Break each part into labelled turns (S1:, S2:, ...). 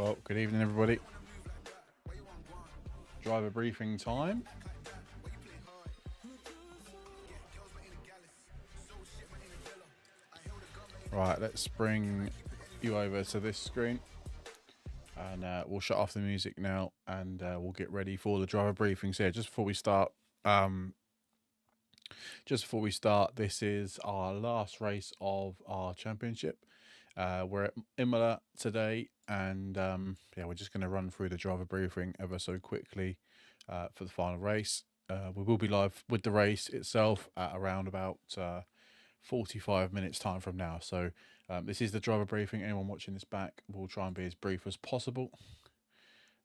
S1: Well, good evening, everybody. Driver briefing time. Right, let's bring you over to this screen. And we'll shut off the music now, and we'll get ready for the driver briefings here. Just before we start, this is our last race of our championship. We're at Imola today, and yeah, we're just going to run through the driver briefing ever so quickly for the final race. We will be live with the race itself at around about 45 minutes time from now. So this is the driver briefing. Anyone watching this back, will try and be as brief as possible.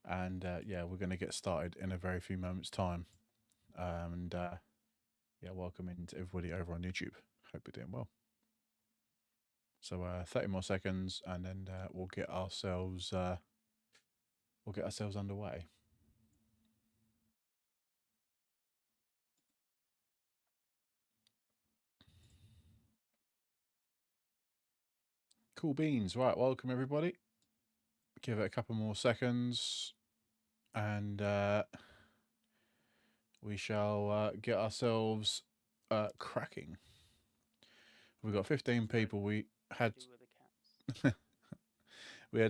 S1: And yeah, we're going to get started in a very few moments time. Yeah, welcome in to everybody over on YouTube. Hope you're doing well. So 30 more seconds, and then we'll get ourselves underway. Cool beans. Right, welcome everybody. Give it a couple more seconds, and we shall get ourselves cracking. We've got 15 people. We had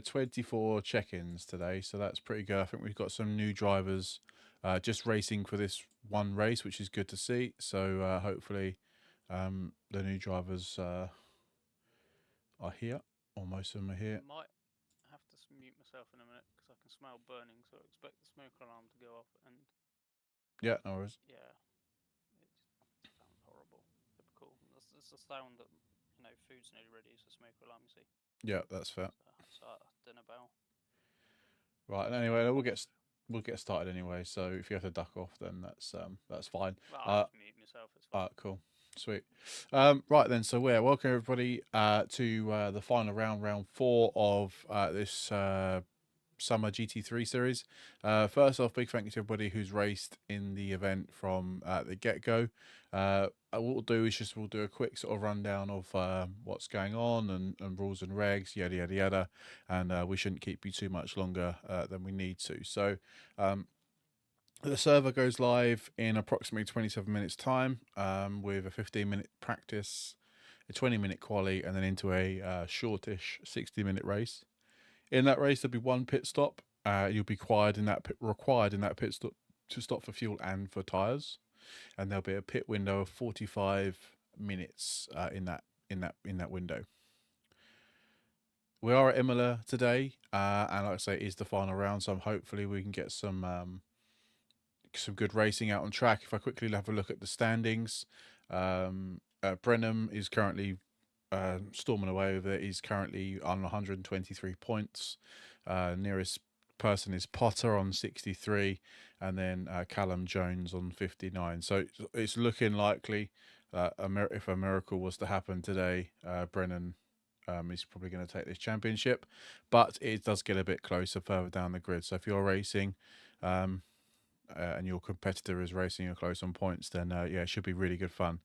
S1: 24 check-ins today, so that's pretty good. I think we've got some new drivers just racing for this one race, which is good to see. So hopefully the new drivers are here, or most of them are here.
S2: I might have to mute myself in a minute because I can smell burning, so I expect the smoke alarm to go off. And
S1: yeah, no worries.
S2: Yeah, it sounds horrible. Typical. It's the sound that, you know, food's nearly ready. It's a smoke alarm, you see.
S1: Yeah, that's fair.
S2: So dinner bell.
S1: Right. Anyway, we'll get started anyway. So if you have to duck off, then that's fine.
S2: Well, I'll have to mute myself. It's fine.
S1: Cool. Sweet. Right then, so we're welcome everybody to the final round 4 of this summer GT3 series. First off, big thank you to everybody who's raced in the event from the get-go. What we'll do is we'll do a quick sort of rundown of what's going on and rules and regs, yada yada yada, and we shouldn't keep you too much longer than we need to. So the server goes live in approximately 27 minutes time with a 15-minute practice, a 20-minute quali, and then into a shortish 60-minute race. In that race, there'll be one pit stop. You'll be required in that pit stop to stop for fuel and for tyres, and there'll be a pit window of 45 minutes in that window. We are at Imola today, and like I say, it is the final round, so hopefully we can get some good racing out on track. If I quickly have a look at the standings, Brenham is currently storming away with it. He's currently on 123 points. Nearest person is Potter on 63, and then Callum Jones on 59. So it's looking likely if a miracle was to happen today, Brennan is probably going to take this championship, but it does get a bit closer further down the grid. So if you're racing and your competitor is racing you close on points, then yeah, it should be really good fun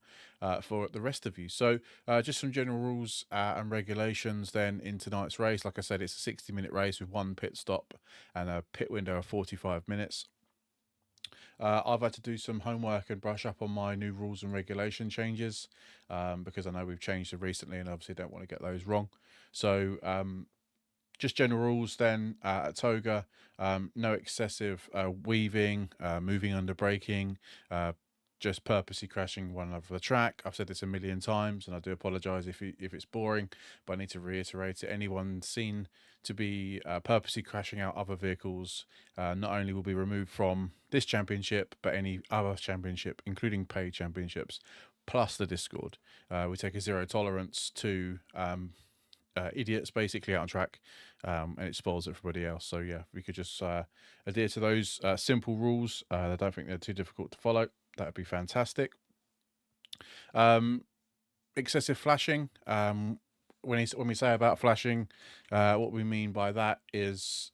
S1: for the rest of you. So just some general rules and regulations then in tonight's race. Like I said, it's a 60-minute race with one pit stop and a pit window of 45 minutes. I've had to do some homework and brush up on my new rules and regulation changes because I know we've changed them recently and obviously don't want to get those wrong. So just general rules then at Toga, no excessive weaving, moving under braking, just purposely crashing one over the track. I've said this a million times and I do apologise if it's boring, but I need to reiterate it. Anyone seen to be purposely crashing out other vehicles not only will be removed from this championship, but any other championship, including paid championships, plus the Discord. We take a zero tolerance to idiots basically out on track, and it spoils everybody else. So yeah, we could just adhere to those simple rules. I don't think they're too difficult to follow. That would be fantastic. Excessive flashing. When we say about flashing, what we mean by that is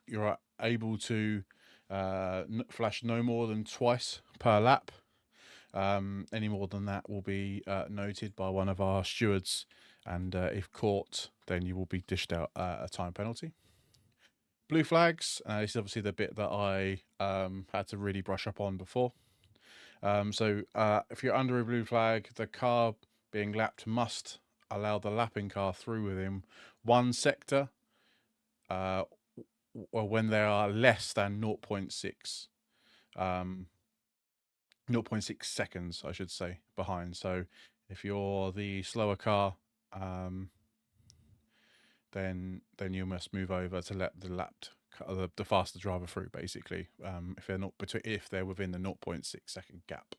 S1: you're able to flash no more than twice per lap. Any more than that will be noted by one of our stewards, and if caught, then you will be dished out a time penalty. blue flags. This is obviously the bit that I had to really brush up on before. So if you're under a blue flag, the car being lapped must allow the lapping car through within one sector, or when they are less than 0.6 0.6 seconds, I should say, behind. So if you're the slower car, then you must move over to let the the faster driver through, basically. If they're within the 0.6 second gap.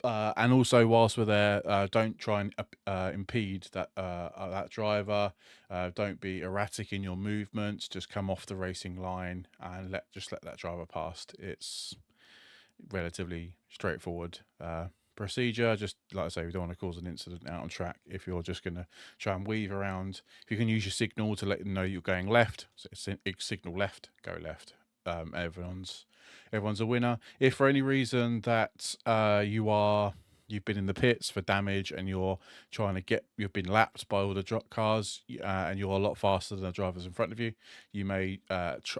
S1: And also, whilst we're there, don't try and impede that driver. Don't be erratic in your movements. Just come off the racing line and let that driver past. It's relatively straightforward procedure. Just like I say, we don't want to cause an incident out on track. If you're just going to try and weave around, if you can use your signal to let them know you're going left, so signal left, go left. Everyone's a winner. If for any reason that you've been in the pits for damage and you've been lapped by all the cars, and you're a lot faster than the drivers in front of you, you may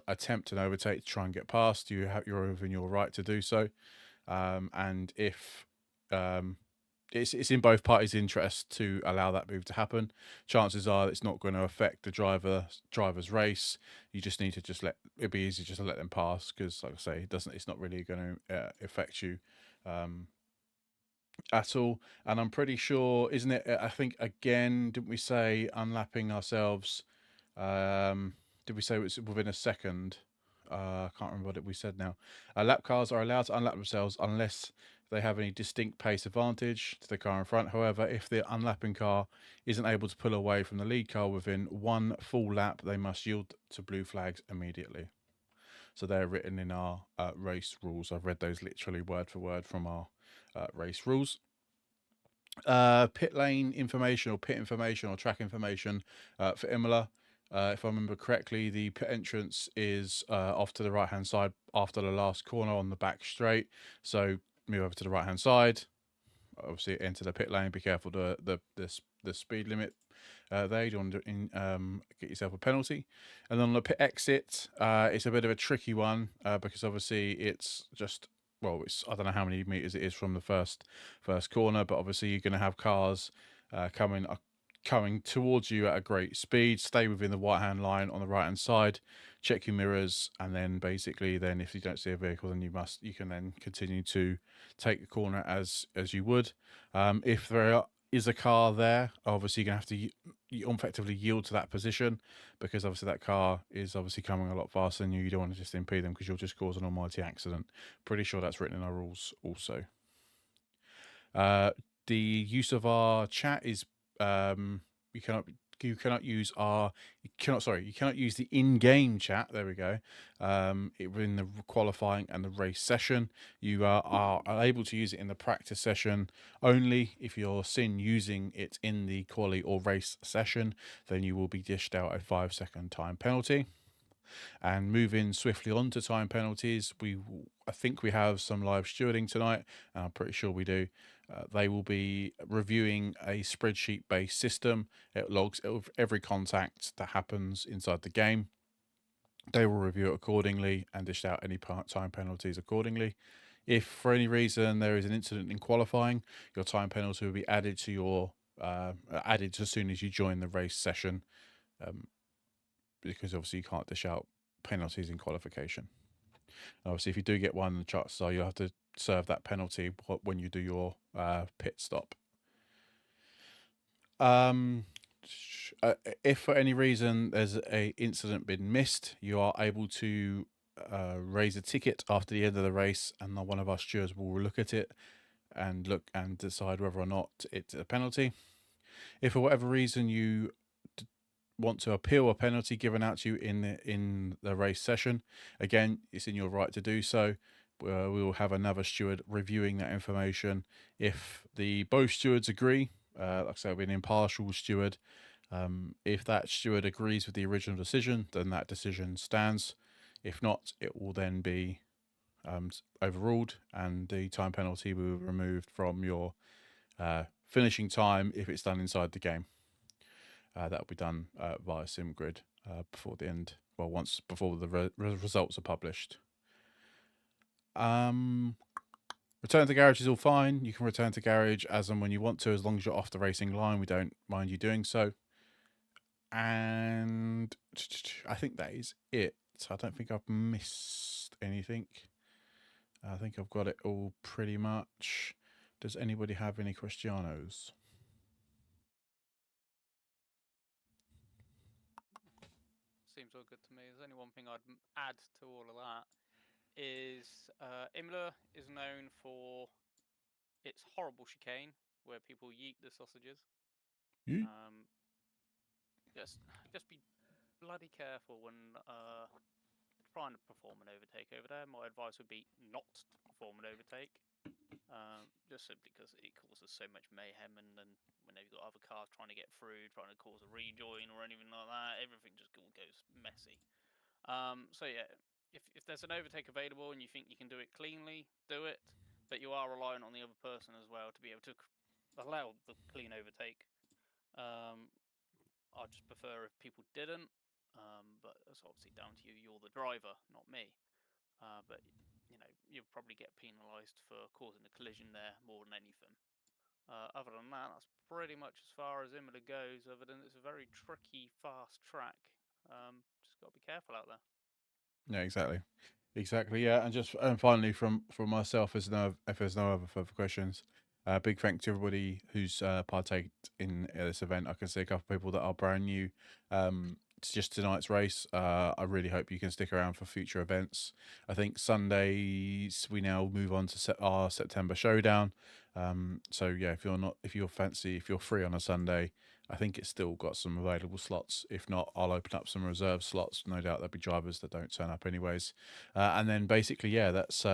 S1: attempt an overtake to try and get past. You're within your right to do so. And if it's in both parties' interest to allow that move to happen, chances are it's not going to affect the driver's race. You just need to it'd be easy just to let them pass, because, like I say, it's not really going to affect you at all. And I'm pretty sure, isn't it? I think, again, didn't we say unlapping ourselves? Did we say it was within a second? I can't remember what we said now. Lap cars are allowed to unlap themselves unless they have any distinct pace advantage to the car in front. However, if the unlapping car isn't able to pull away from the lead car within one full lap, they must yield to blue flags immediately. So they're written in our race rules. I've read those literally word for word from our race rules. Pit lane information or pit information or track information for Imola. If I remember correctly, the pit entrance is off to the right-hand side after the last corner on the back straight. So move over to the right-hand side. Obviously, enter the pit lane. Be careful the speed limit there. You don't want to get yourself a penalty. And then on the pit exit, it's a bit of a tricky one because obviously it's just, I don't know how many meters it is from the first corner, but obviously you're going to have cars coming towards you at a great speed. Stay within the right-hand line on the right-hand side. Check your mirrors, and then basically, if you don't see a vehicle, then you can then continue to take the corner as you would. If there is a car there, obviously you're going to have to effectively yield to that position, because obviously that car is obviously coming a lot faster than you. You don't want to just impede them, because you'll just cause an almighty accident. Pretty sure that's written in our rules also. The use of our chat is you cannot use the in-game chat. There we go. In the qualifying and the race session, you are able to use it in the practice session only. If you're seen using it in the quali or race session, then you will be dished out a 5-second time penalty. And moving swiftly on to time penalties, I think we have some live stewarding tonight, and I'm pretty sure we do. They will be reviewing a spreadsheet-based system. It logs every contact that happens inside the game. They will review it accordingly and dish out any time penalties accordingly. If for any reason there is an incident in qualifying, your time penalty will be added to as soon as you join the race session, because obviously you can't dish out penalties in qualification. Obviously, if you do get one, the chances are you'll have to serve that penalty when you do your pit stop. If for any reason there's a incident been missed, you are able to raise a ticket after the end of the race, and one of our stewards will look at it and decide whether or not it's a penalty. If for whatever reason you want to appeal a penalty given out to you in the race session, again, it's in your right to do so. We will have another steward reviewing that information. If both stewards agree, like I say, it'll be an impartial steward. If that steward agrees with the original decision, then that decision stands. If not, it will then be overruled, and the time penalty will be removed from your finishing time if it's done inside the game. that'll be done via SimGrid before the end. Well, once before the results are published. Return to garage is all fine. You can return to garage as and when you want to, as long as you're off the racing line. We don't mind you doing so. And I think that is it. I don't think I've missed anything. I think I've got it all pretty much. Does anybody have any questionos?
S2: Seems all good to me. There's only one thing I'd add to all of that is Imola is known for its horrible chicane, where people yeet the sausages.
S1: Yeet.
S2: Just be bloody careful when trying to perform an overtake over there. My advice would be not to perform an overtake, just simply because it causes so much mayhem, and then when you've got other cars trying to get through, trying to cause a rejoin or anything like that, everything just all goes messy. So yeah, if there's an overtake available and you think you can do it cleanly, do it, but you are relying on the other person as well to be able to allow the clean overtake. I'd just prefer if people didn't, but it's obviously down to you. You're the driver, not me. But you know, you'll probably get penalised for causing a collision there more than anything. Other than that, that's pretty much as far as Imola goes. Other than it's a very tricky, fast track. Just got to be careful out there.
S1: Yeah, exactly. Yeah, and finally from myself, if there's no other further questions, big thanks to everybody who's partaked in this event. I can see a couple of people that are brand new. It's just tonight's race. I really hope you can stick around for future events. I think Sundays we now move on to our September showdown. So yeah, if you're free on a Sunday, I think it's still got some available slots. If not, I'll open up some reserve slots. No doubt there'll be drivers that don't turn up anyways. And then basically, yeah, that's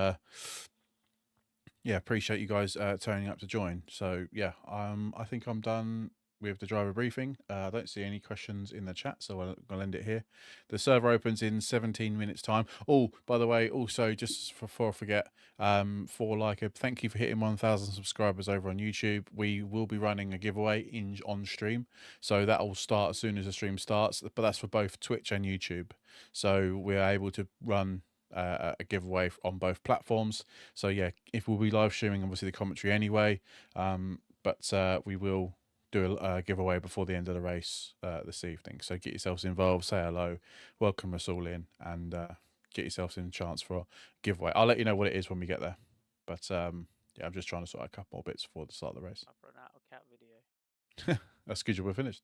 S1: appreciate you guys turning up to join. So yeah, I think I'm done with the driver briefing. I don't see any questions in the chat, so I'll end it here. The server opens in 17 minutes time. Oh, by the way, also just before I forget, thank you for hitting 1,000 subscribers over on YouTube. We will be running a giveaway on stream, so that will start as soon as the stream starts, but that's for both Twitch and YouTube. So we're able to run a giveaway on both platforms. So yeah, if we'll be live streaming obviously the commentary anyway, but we will do a giveaway before the end of the race this evening. So get yourselves involved, say hello, welcome us all in, and get yourselves in a chance for a giveaway. I'll let you know what it is when we get there. But yeah, I'm just trying to sort out a couple more bits before the start of the race.
S2: I've run out of cat video.
S1: That's good, we're finished.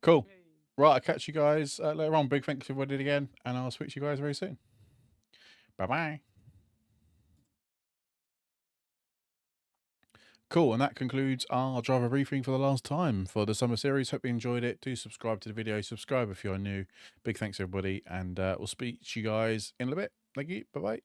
S1: Cool. Right, I'll catch you guys later on. Big thanks to everybody again, and I'll speak to you guys very soon. Bye-bye. Cool, and that concludes our driver briefing for the last time for the summer series. Hope you enjoyed it. Do subscribe to the video. Subscribe if you're new. Big thanks, everybody, and we'll speak to you guys in a bit. Thank you. Bye-bye.